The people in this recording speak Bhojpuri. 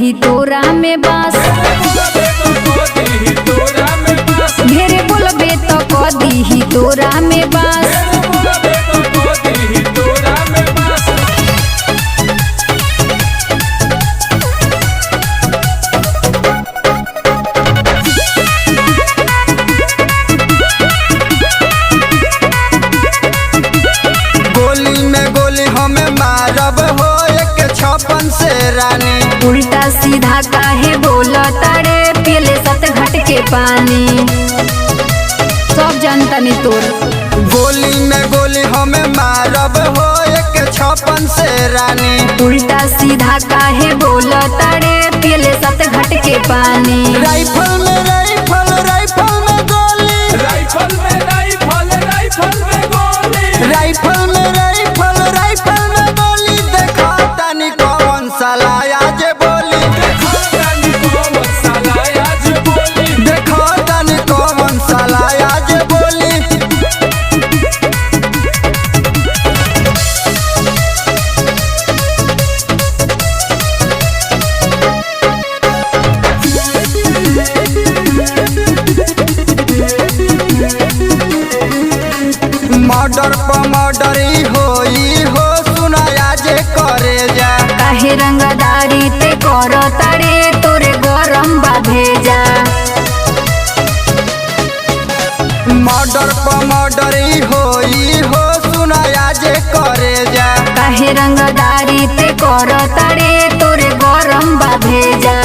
ही तोरा में बास। ढेरे बोलबे तो कदी ही तोरा में बास। गोली में गोली हमें मारब हो एक 56 से रानी। उल्टा सीधा काहे बोल तारे पियले 7 घट के पानी। सब जनता नहीं तोर। गोली में गोली हमें मारब हो एक 56 से रानी। उल्टा सीधा काहे बोल तारे पियले 7 घट के पानी। राइफल में राइफल राइफल में गोली। राइफल में राइफल राइफल में गोली। राइफल में राइफल राइफल में गोली। देखा तानी कौन साला आज बोली। देखो तानी कौन साला आज बोली। देखा तानी कौन साला आज बोली। मर्डर पर मर्डर होई हो सुनाया जे करे जा। काहे रंगदारी ते कर तारे तोरे गरम बा भेजा। मर्डर पर मर्डर होई हो सुनाया जे करे जा। काहे रंगदारी ते कर तारे तोरे गरम बा भेजा।